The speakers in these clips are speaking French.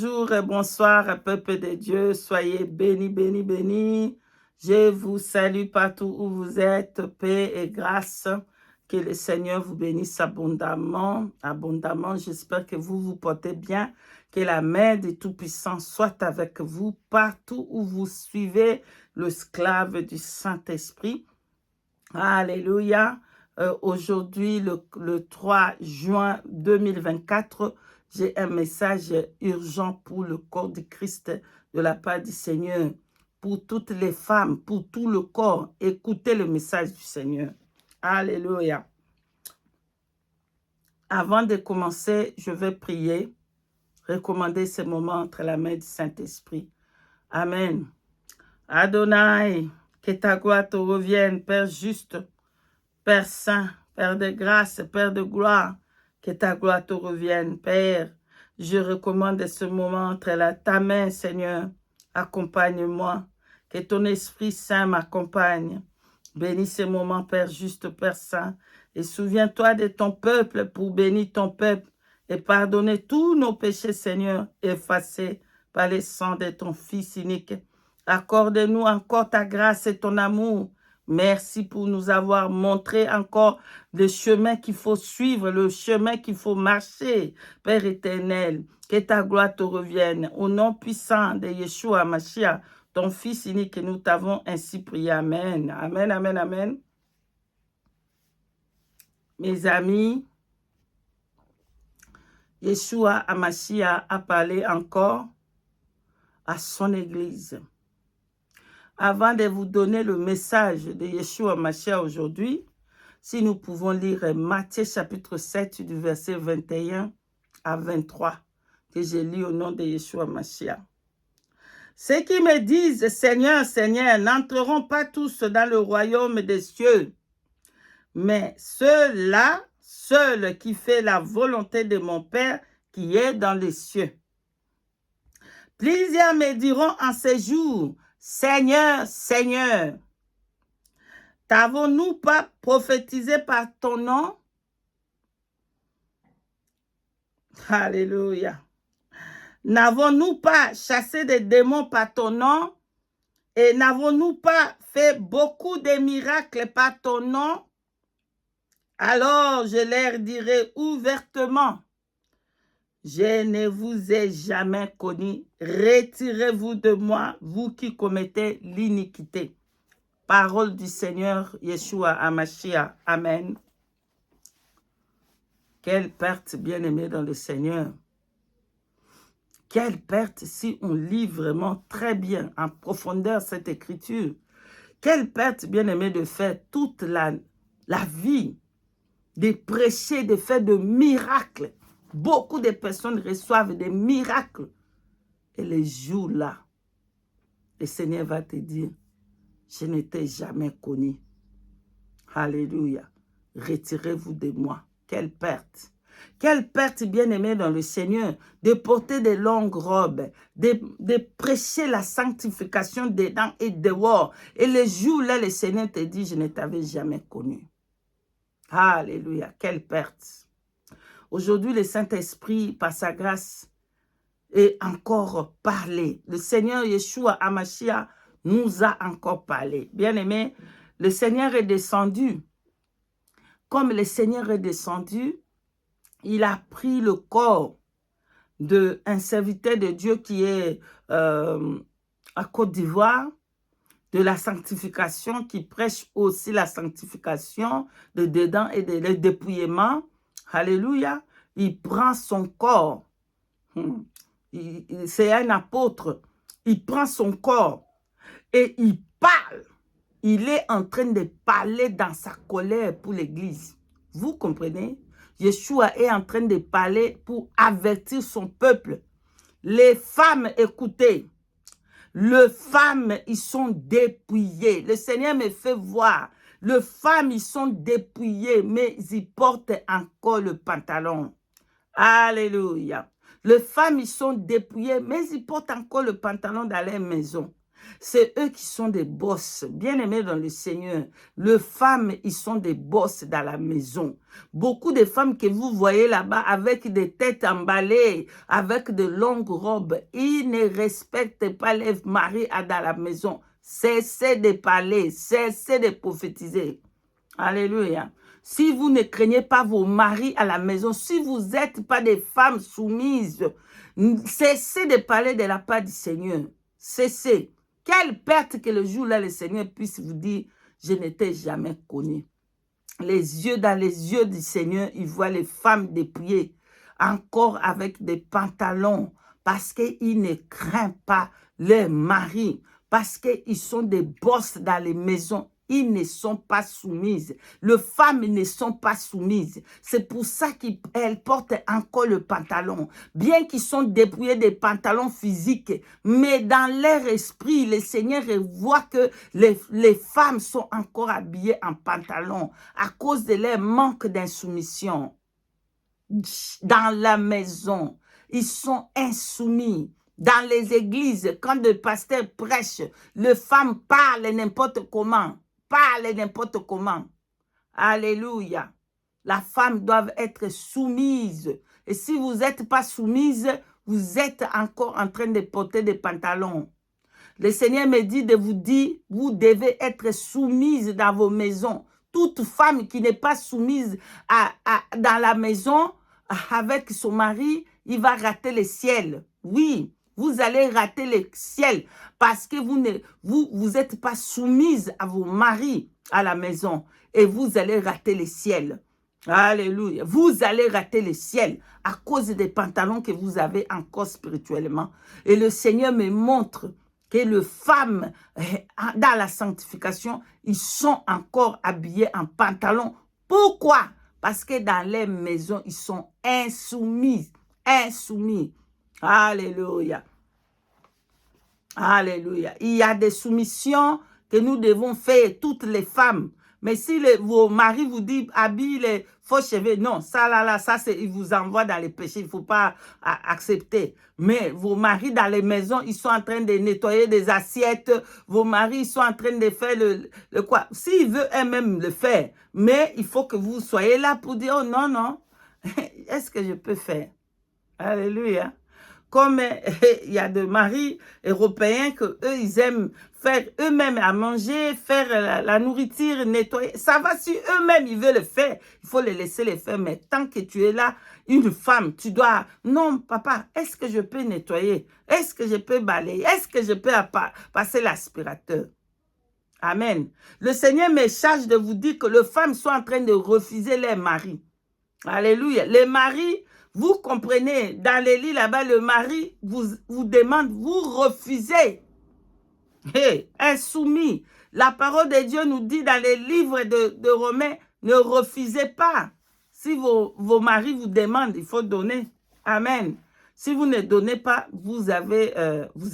Bonjour et bonsoir, peuple de Dieu. Soyez bénis, bénis, bénis. Je vous salue partout où vous êtes. Paix et grâce. Que le Seigneur vous bénisse abondamment, abondamment. J'espère que vous vous portez bien. Que la main du Tout-Puissant soit avec vous partout où vous suivez l'esclave du Saint-Esprit. Alléluia. Aujourd'hui, le 3 juin 2024, j'ai un message urgent pour le corps de Christ de la part du Seigneur. Pour toutes les femmes, pour tout le corps, écoutez le message du Seigneur. Alléluia. Avant de commencer, je vais prier, recommander ce moment entre la main du Saint-Esprit. Amen. Adonai, que ta gloire te revienne, Père juste, Père saint, Père de grâce, Père de gloire, que ta gloire te revienne. Père, je recommande ce moment entre ta main, Seigneur. Accompagne-moi. Que ton Esprit Saint m'accompagne. Bénis ce moment, Père juste, Père saint. Et souviens-toi de ton peuple pour bénir ton peuple et pardonner tous nos péchés, Seigneur, effacés par le sang de ton Fils unique. Accorde-nous encore ta grâce et ton amour. Merci pour nous avoir montré encore le chemin qu'il faut suivre, le chemin qu'il faut marcher. Père éternel, que ta gloire te revienne. Au nom puissant de Yeshua Mashiach, ton Fils unique, nous t'avons ainsi prié. Amen. Amen, amen, amen. Mes amis, Yeshua Mashiach a parlé encore à son Église. Avant de vous donner le message de Yeshua Mashiach aujourd'hui, si nous pouvons lire Matthieu chapitre 7 du verset 21 à 23, que j'ai lu au nom de Yeshua Mashiach. Ceux qui me disent « Seigneur, Seigneur » n'entreront pas tous dans le royaume des cieux, mais ceux-là, seuls qui font la volonté de mon Père qui est dans les cieux. Plusieurs me diront en ces jours, Seigneur, Seigneur, t'avons-nous pas prophétisé par ton nom? Alléluia. N'avons-nous pas chassé des démons par ton nom? Et n'avons-nous pas fait beaucoup de miracles par ton nom? Alors je leur dirai ouvertement, je ne vous ai jamais connu. Retirez-vous de moi, vous qui commettez l'iniquité. Parole du Seigneur Yeshua HaMashiach. Amen. Quelle perte, bien-aimée dans le Seigneur. Quelle perte si on lit vraiment très bien, en profondeur, cette écriture. Quelle perte, bien-aimée, de faire toute la vie, de prêcher, de faire de miracles. Beaucoup de personnes reçoivent des miracles. Et les jours-là, le Seigneur va te dire, je ne t'ai jamais connu. Alléluia. Retirez-vous de moi. Quelle perte. Quelle perte, bien-aimée dans le Seigneur, de porter de longues robes, de prêcher la sanctification dedans et dehors. Et le jour-là, le Seigneur te dit, je ne t'avais jamais connu. Alléluia. Quelle perte. Aujourd'hui, le Saint-Esprit, par sa grâce, est encore parlé. Le Seigneur Yeshua HaMashiach nous a encore parlé. Bien-aimé, le Seigneur est descendu. Comme le Seigneur est descendu, il a pris le corps d'un serviteur de Dieu qui est à Côte d'Ivoire, de la sanctification, qui prêche aussi la sanctification de dedans et de le dépouillement. Alléluia. Il prend son corps. C'est un apôtre. Il prend son corps et il parle. Il est en train de parler dans sa colère pour l'Église. Vous comprenez? Yeshua est en train de parler pour avertir son peuple. Les femmes, écoutez, les femmes, ils sont dépouillées. Le Seigneur me fait voir. Les femmes, ils sont dépouillées, mais ils portent encore le pantalon. Alléluia. Les femmes, ils sont dépouillées, mais ils portent encore le pantalon dans leur maison. C'est eux qui sont des boss, bien-aimés dans le Seigneur. Les femmes, ils sont des boss dans la maison. Beaucoup de femmes que vous voyez là-bas avec des têtes emballées, avec de longues robes, ils ne respectent pas les maris dans la maison. Cessez de parler, cessez de prophétiser. Alléluia. Si vous ne craignez pas vos maris à la maison, si vous n'êtes pas des femmes soumises, cessez de parler de la part du Seigneur. Cessez. Quelle perte que le jour-là, le Seigneur puisse vous dire, je n'étais jamais connu. Les yeux dans les yeux du Seigneur, il voit les femmes dépouillées, encore avec des pantalons, parce qu'ils ne craignent pas leurs maris, parce qu'ils sont des boss dans les maisons. Ils ne sont pas soumises. Les femmes ne sont pas soumises. C'est pour ça qu'elles portent encore le pantalon. Bien qu'ils sont dépouillés des pantalons physiques, mais dans leur esprit, le Seigneur voit que les femmes sont encore habillées en pantalon à cause de leur manque d'insoumission. Dans la maison, ils sont insoumis. Dans les églises, quand le pasteur prêche, les femmes parlent n'importe comment. Parle n'importe comment. Alléluia. La femme doit être soumise. Et si vous n'êtes pas soumise, vous êtes encore en train de porter des pantalons. Le Seigneur me dit de vous dire, vous devez être soumise dans vos maisons. Toute femme qui n'est pas soumise dans la maison avec son mari, il va rater le ciel. Oui. Vous allez rater le ciel parce que vous êtes pas soumise à vos maris à la maison et vous allez rater le ciel. Alléluia. Vous allez rater le ciel à cause des pantalons que vous avez encore spirituellement. Et le Seigneur me montre que les femmes, dans la sanctification, ils sont encore habillés en pantalon. Pourquoi? Parce que dans les maisons, ils sont insoumis. Insoumis. Alléluia. Alléluia. Il y a des soumissions que nous devons faire, toutes les femmes. Mais si vos maris vous disent habille les faux cheveux, non, ça là, ça il vous envoie dans les péchés, il ne faut pas accepter. Mais vos maris dans les maisons, ils sont en train de nettoyer des assiettes, vos maris ils sont en train de faire le quoi. S'ils veulent eux-mêmes le faire, mais il faut que vous soyez là pour dire, oh non, non, est-ce que je peux faire? Alléluia. Comme il y a des maris européens que eux ils aiment faire eux-mêmes à manger, faire la nourriture, nettoyer. Ça va si eux-mêmes ils veulent le faire. Il faut les laisser le faire. Mais tant que tu es là, une femme, tu dois... Non, papa, est-ce que je peux nettoyer? Est-ce que je peux balayer? Est-ce que je peux passer l'aspirateur? Amen. Le Seigneur me charge de vous dire que les femmes sont en train de refuser leurs maris. Alléluia. Les maris... Vous comprenez, dans les lits là-bas, le mari vous demande, vous refusez. Hey, insoumis. La parole de Dieu nous dit dans les livres de Romains, ne refusez pas. Si vos maris vous demandent, il faut donner. Amen. Si vous ne donnez pas, vous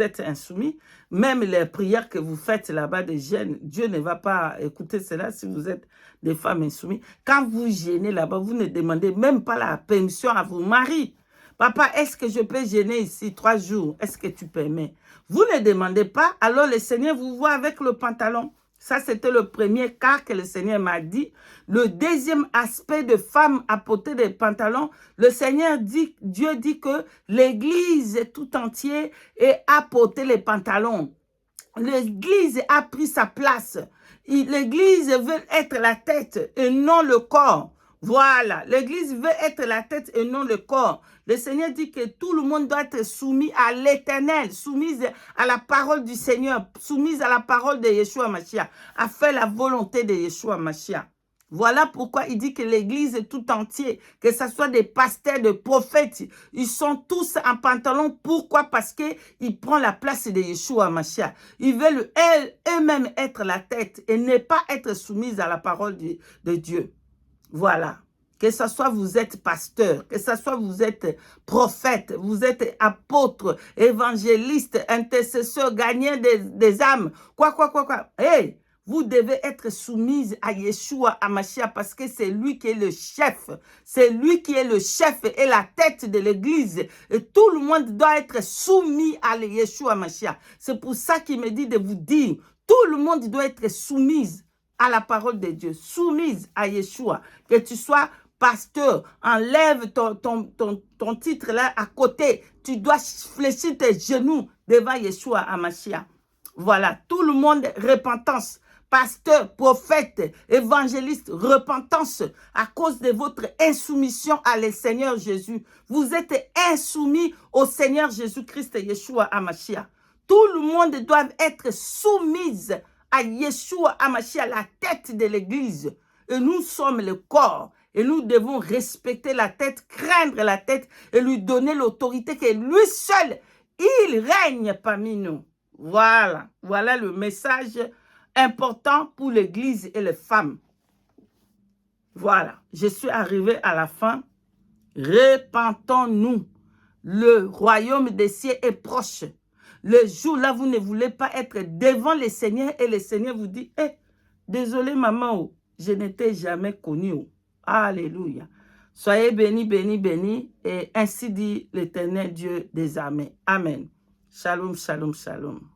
êtes insoumis. Même les prières que vous faites là-bas de jeûne, Dieu ne va pas écouter cela si vous êtes des femmes insoumises. Quand vous jeûnez là-bas, vous ne demandez même pas la permission à vos maris. Papa, est-ce que je peux jeûner ici 3 jours? Est-ce que tu permets? Vous ne demandez pas, alors le Seigneur vous voit avec le pantalon. Ça, c'était le premier cas que le Seigneur m'a dit. Le deuxième aspect de femme à porter des pantalons, le Seigneur dit, Dieu dit que l'Église tout entière a porté les pantalons. L'Église a pris sa place. L'Église veut être la tête et non le corps. Voilà, l'Église veut être la tête et non le corps. Le Seigneur dit que tout le monde doit être soumis à l'Éternel, soumise à la parole du Seigneur, soumise à la parole de Yeshua Mashiach, à faire la volonté de Yeshua Mashiach. Voilà pourquoi il dit que l'Église tout entière, que ce soit des pasteurs, des prophètes, ils sont tous en pantalon. Pourquoi? Parce qu'ils prennent la place de Yeshua Mashiach. Ils veulent eux-mêmes être la tête et ne pas être soumis à la parole de Dieu. Voilà. Que ce soit vous êtes pasteur, que ce soit vous êtes prophète, vous êtes apôtre, évangéliste, intercesseur, gagnant des âmes, quoi. Hey, vous devez être soumise à Yeshua HaMashiach parce que c'est lui qui est le chef. C'est lui qui est le chef et la tête de l'église. Et tout le monde doit être soumis à Yeshua HaMashiach. C'est pour ça qu'il me dit de vous dire, tout le monde doit être soumise à la parole de Dieu, soumise à Yeshua. Que tu sois pasteur, enlève ton titre là à côté. Tu dois fléchir tes genoux devant Yeshua HaMashiach. Voilà, tout le monde, repentance. Pasteur, prophète, évangéliste, repentance à cause de votre insoumission à le Seigneur Jésus. Vous êtes insoumis au Seigneur Jésus-Christ et Yeshua HaMashiach. Tout le monde doit être soumis à Yeshua HaMashiach, la tête de l'église. Et nous sommes le corps. Et nous devons respecter la tête, craindre la tête et lui donner l'autorité que lui seul, il règne parmi nous. Voilà, voilà le message important pour l'église et les femmes. Voilà, je suis arrivé à la fin. Repentons-nous. Le royaume des cieux est proche. Le jour là, vous ne voulez pas être devant le Seigneur et le Seigneur vous dit, désolé maman, je n'étais jamais connu. Alléluia. Soyez bénis, bénis, bénis. Et ainsi dit l'Éternel Dieu des armées. Amen. Shalom, shalom, shalom.